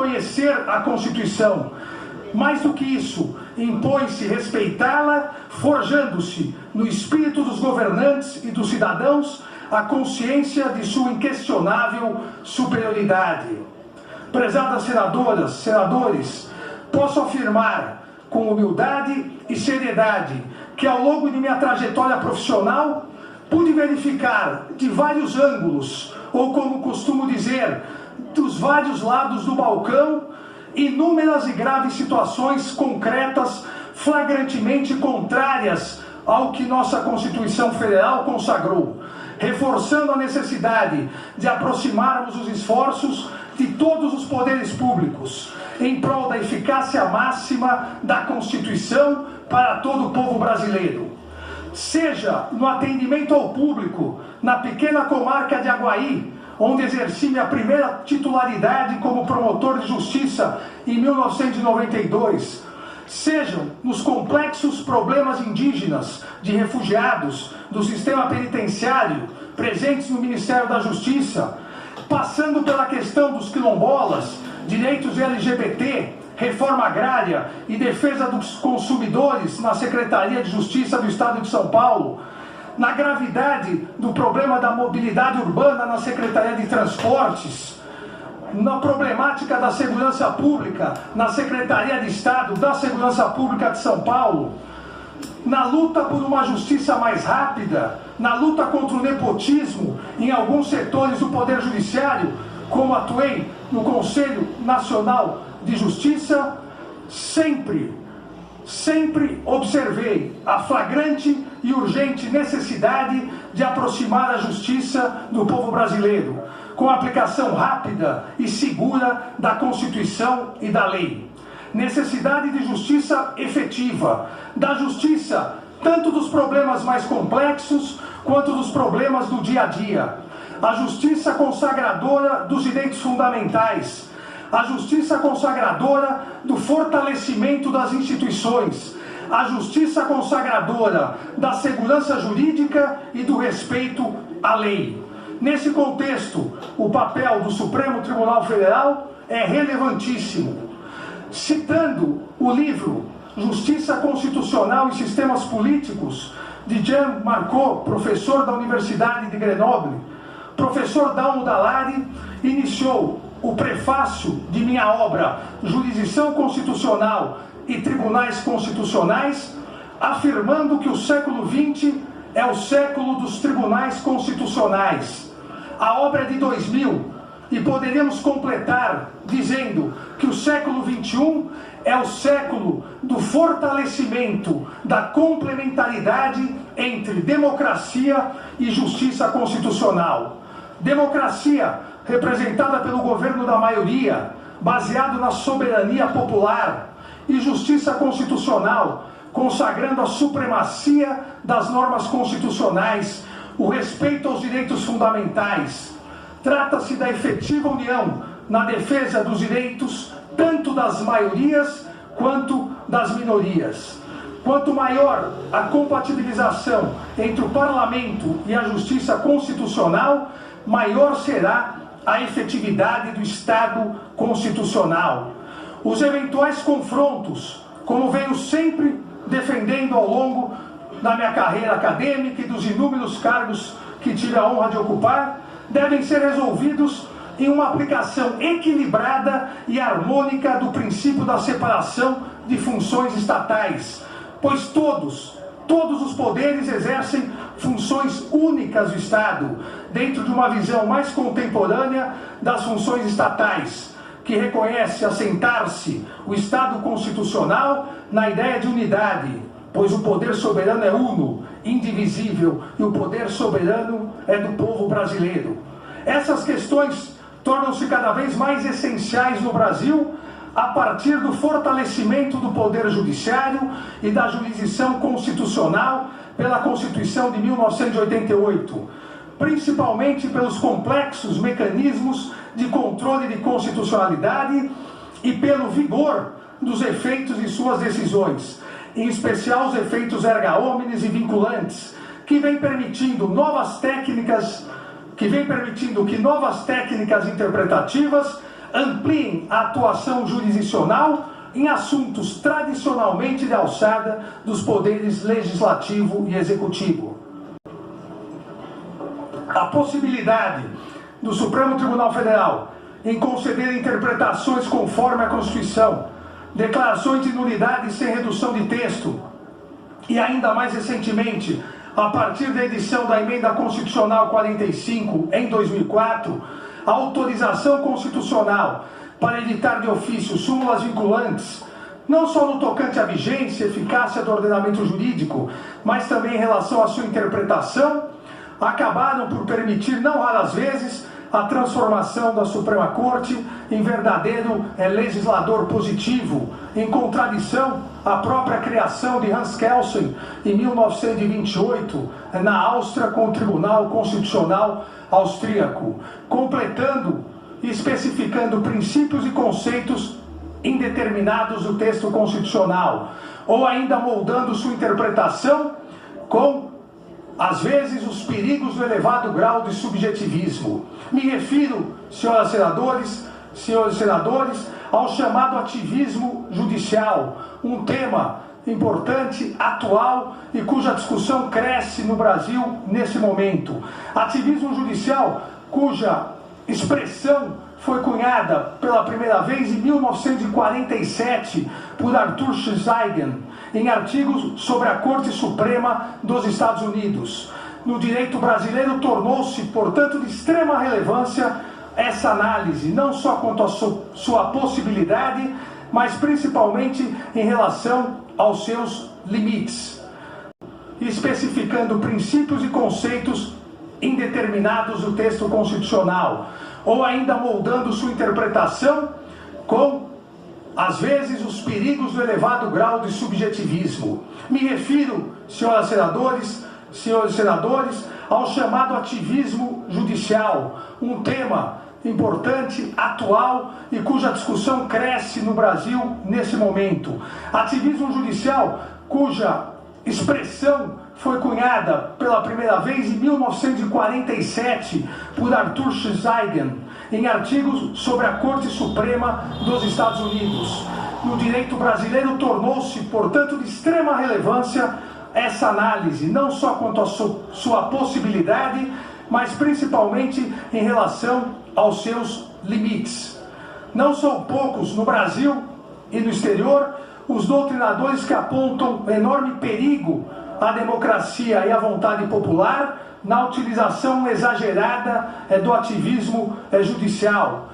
conhecer a Constituição. Mais do que isso, impõe-se respeitá-la, forjando-se no espírito dos governantes e dos cidadãos a consciência de sua inquestionável superioridade. Prezadas senadoras, senadores, posso afirmar com humildade e seriedade que ao longo de minha trajetória profissional pude verificar de vários ângulos, ou como costumo dizer, dos vários lados do balcão, inúmeras e graves situações concretas, flagrantemente contrárias ao que nossa Constituição Federal consagrou, reforçando a necessidade de aproximarmos os esforços de todos os poderes públicos em prol da eficácia máxima da Constituição para todo o povo brasileiro. Seja no atendimento ao público na pequena comarca de Aguaí, onde exerci minha primeira titularidade como promotor de justiça em 1992, sejam nos complexos problemas indígenas, de refugiados, do sistema penitenciário, presentes no Ministério da Justiça, passando pela questão dos quilombolas, direitos LGBT, reforma agrária e defesa dos consumidores na Secretaria de Justiça do Estado de São Paulo, na gravidade do problema da mobilidade urbana na Secretaria de Transportes, na problemática da segurança pública na Secretaria de Estado da Segurança Pública de São Paulo, na luta por uma justiça mais rápida, na luta contra o nepotismo em alguns setores do Poder Judiciário, como atuei no Conselho Nacional de Justiça, sempre observei a flagrante e urgente necessidade de aproximar a justiça do povo brasileiro, com a aplicação rápida e segura da Constituição e da lei. Necessidade de justiça efetiva, da justiça tanto dos problemas mais complexos quanto dos problemas do dia a dia. A justiça consagradora dos direitos fundamentais, a justiça consagradora do fortalecimento das instituições, a justiça consagradora da segurança jurídica e do respeito à lei. Nesse contexto, o papel do Supremo Tribunal Federal é relevantíssimo. Citando o livro Justiça Constitucional e Sistemas Políticos, de Jean Marcot, professor da Universidade de Grenoble, professor Dalmo Dallari iniciou o prefácio de minha obra Jurisdição Constitucional e Tribunais Constitucionais, afirmando que o século XX é o século dos tribunais constitucionais. A obra é de 2000 e poderíamos completar dizendo que o século XXI é o século do fortalecimento da complementaridade entre democracia e justiça constitucional. Democracia representada pelo governo da maioria, baseado na soberania popular, e justiça constitucional, consagrando a supremacia das normas constitucionais, o respeito aos direitos fundamentais. Trata-se da efetiva união na defesa dos direitos tanto das maiorias quanto das minorias. Quanto maior a compatibilização entre o parlamento e a justiça constitucional, maior será a efetividade do Estado constitucional. Os eventuais confrontos, como venho sempre defendendo ao longo da minha carreira acadêmica e dos inúmeros cargos que tive a honra de ocupar, devem ser resolvidos em uma aplicação equilibrada e harmônica do princípio da separação de funções estatais, pois todos os poderes exercem funções únicas do Estado, dentro de uma visão mais contemporânea das funções estatais, que reconhece assentar-se o Estado constitucional na ideia de unidade, pois o poder soberano é uno, indivisível, e o poder soberano é do povo brasileiro. Essas questões tornam-se cada vez mais essenciais no Brasil a partir do fortalecimento do poder judiciário e da jurisdição constitucional pela Constituição de 1988, principalmente pelos complexos mecanismos de controle de constitucionalidade e pelo vigor dos efeitos de suas decisões, em especial os efeitos erga omnes e vinculantes, que vem permitindo que novas técnicas interpretativas ampliem a atuação jurisdicional em assuntos tradicionalmente de alçada dos poderes legislativo e executivo. A possibilidade do Supremo Tribunal Federal em conceder interpretações conforme a Constituição, declarações de nulidade sem redução de texto e, ainda mais recentemente, a partir da edição da Emenda Constitucional 45, em 2004, a autorização constitucional para editar de ofício súmulas vinculantes, não só no tocante à vigência e eficácia do ordenamento jurídico, mas também em relação à sua interpretação, acabaram por permitir, não raras vezes, a transformação da Suprema Corte em verdadeiro legislador positivo, em contradição à própria criação de Hans Kelsen, em 1928, na Áustria, com o Tribunal Constitucional Austríaco, completando e especificando princípios e conceitos indeterminados do texto constitucional, ou ainda moldando sua interpretação com, às vezes, os perigos do elevado grau de subjetivismo. Me refiro, senhoras e senadores, ao chamado ativismo judicial, um tema importante, atual e cuja discussão cresce no Brasil nesse momento. Ativismo judicial cuja expressão foi cunhada pela primeira vez em 1947 por Arthur Schleiden, em artigos sobre a Corte Suprema dos Estados Unidos. No direito brasileiro tornou-se, portanto, de extrema relevância essa análise, não só quanto à sua possibilidade, mas principalmente em relação aos seus limites, especificando princípios e conceitos indeterminados do texto constitucional, ou ainda moldando sua interpretação com, às vezes, os perigos do elevado grau de subjetivismo. Me refiro, senhoras e senadores, ao chamado ativismo judicial, um tema importante, atual e cuja discussão cresce no Brasil nesse momento. Ativismo judicial cuja expressão foi cunhada pela primeira vez em 1947 por Arthur Schleiden, em artigos sobre a Corte Suprema dos Estados Unidos. No direito brasileiro tornou-se, portanto, de extrema relevância essa análise, não só quanto à sua possibilidade, mas principalmente em relação aos seus limites. Não são poucos no Brasil e no exterior os doutrinadores que apontam enorme perigo à democracia e à vontade popular na utilização exagerada do ativismo judicial.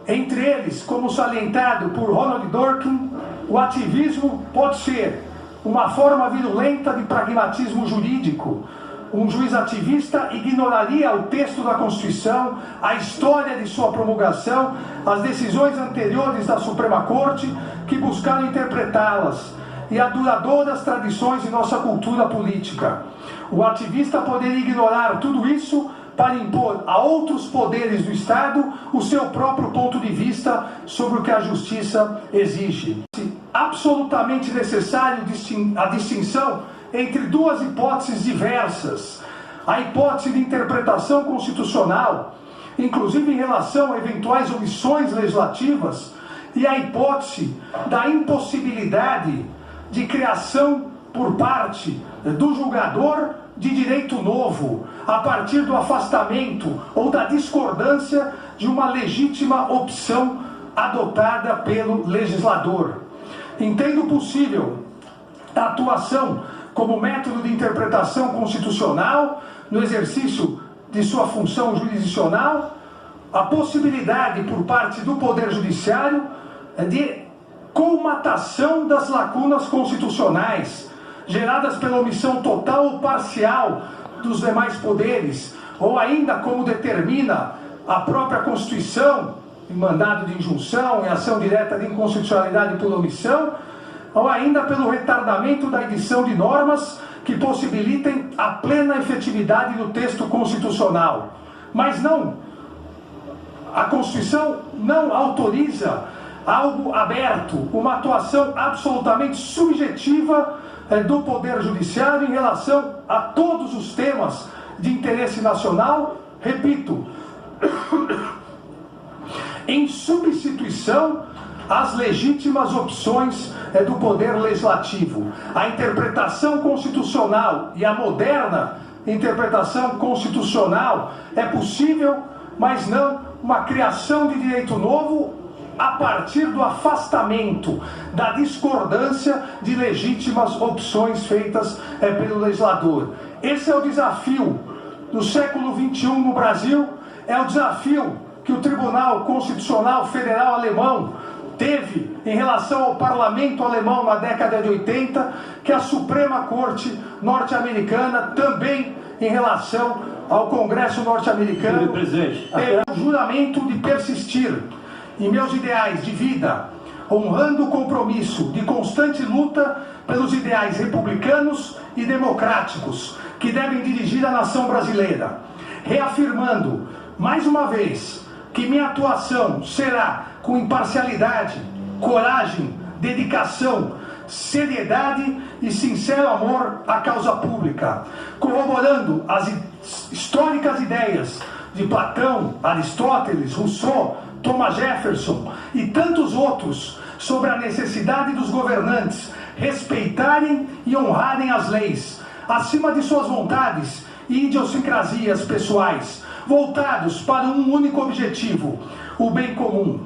Entre eles, como salientado por Ronald Dworkin, o ativismo pode ser uma forma virulenta de pragmatismo jurídico. Um juiz ativista ignoraria o texto da Constituição, a história de sua promulgação, as decisões anteriores da Suprema Corte que buscaram interpretá-las e as duradouras tradições de nossa cultura política. O ativista poderia ignorar tudo isso para impor a outros poderes do Estado o seu próprio ponto de vista sobre o que a justiça exige. Absolutamente necessário a distinção entre duas hipóteses diversas: a hipótese de interpretação constitucional, inclusive em relação a eventuais omissões legislativas, e a hipótese da impossibilidade de criação por parte do julgador de direito novo, a partir do afastamento ou da discordância de uma legítima opção adotada pelo legislador. Entendo possível a atuação como método de interpretação constitucional no exercício de sua função jurisdicional, a possibilidade por parte do Poder Judiciário de colmatação das lacunas constitucionais geradas pela omissão total ou parcial dos demais poderes, ou ainda, como determina a própria Constituição, em mandado de injunção, em ação direta de inconstitucionalidade por omissão, ou ainda pelo retardamento da edição de normas que possibilitem a plena efetividade do texto constitucional. Mas não, a Constituição não autoriza algo aberto, uma atuação absolutamente subjetiva do Poder Judiciário em relação a todos os temas de interesse nacional, repito, em substituição às legítimas opções do Poder Legislativo. A interpretação constitucional e a moderna interpretação constitucional é possível, mas não uma criação de direito novo a partir do afastamento, da discordância de legítimas opções feitas pelo legislador. Esse é o desafio do século XXI no Brasil, é o desafio que o Tribunal Constitucional Federal Alemão teve em relação ao parlamento alemão na década de 80, que a Suprema Corte norte-americana também em relação ao Congresso norte-americano teve o juramento de persistir em meus ideais de vida, honrando o compromisso de constante luta pelos ideais republicanos e democráticos que devem dirigir a nação brasileira, reafirmando mais uma vez que minha atuação será com imparcialidade, coragem, dedicação, seriedade e sincero amor à causa pública, corroborando as históricas ideias de Platão, Aristóteles, Rousseau, Thomas Jefferson e tantos outros sobre a necessidade dos governantes respeitarem e honrarem as leis, acima de suas vontades e idiosincrasias pessoais, voltados para um único objetivo, o bem comum.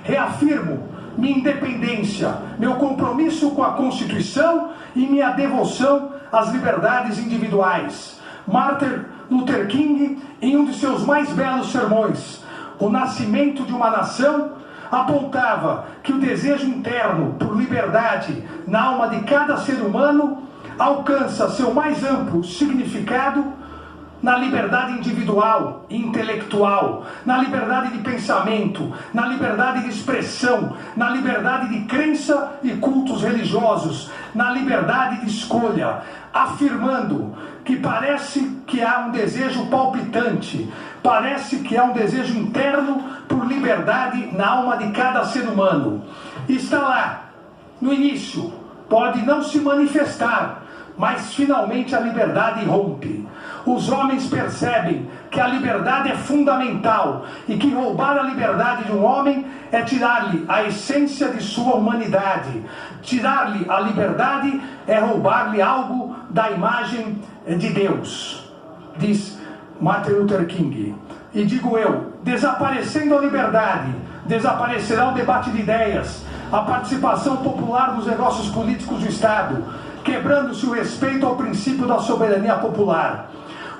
Reafirmo minha independência, meu compromisso com a Constituição e minha devoção às liberdades individuais. Martin Luther King, em um de seus mais belos sermões, O Nascimento de uma Nação, apontava que o desejo interno por liberdade na alma de cada ser humano alcança seu mais amplo significado na liberdade individual e intelectual, na liberdade de pensamento, na liberdade de expressão, na liberdade de crença e cultos religiosos, na liberdade de escolha, afirmando que parece que há um desejo palpitante, parece que há um desejo interno por liberdade na alma de cada ser humano. Está lá, no início, pode não se manifestar, mas finalmente a liberdade rompe. Os homens percebem que a liberdade é fundamental e que roubar a liberdade de um homem é tirar-lhe a essência de sua humanidade. Tirar-lhe a liberdade é roubar-lhe algo da imagem de Deus, diz Martin Luther King. E digo eu, desaparecendo a liberdade, desaparecerá o debate de ideias, a participação popular nos negócios políticos do Estado, quebrando-se o respeito ao princípio da soberania popular.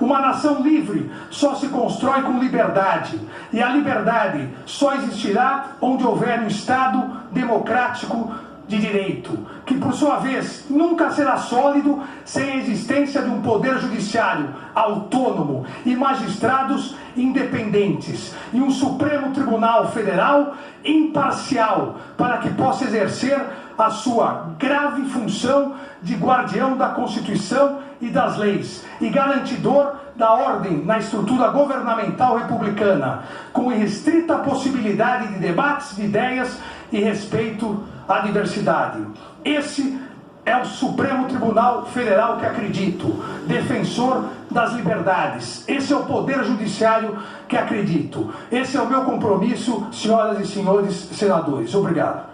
Uma nação livre só se constrói com liberdade, e a liberdade só existirá onde houver um Estado democrático de direito, que por sua vez nunca será sólido sem a existência de um poder judiciário autônomo e magistrados independentes, e um Supremo Tribunal Federal imparcial, para que possa exercer a sua grave função de guardião da Constituição e das leis, e garantidor da ordem na estrutura governamental republicana, com irrestrita possibilidade de debates de ideias e respeito à diversidade. Esse é o Supremo Tribunal Federal que acredito, defensor das liberdades. Esse é o Poder Judiciário que acredito. Esse é o meu compromisso, senhoras e senhores senadores. Obrigado.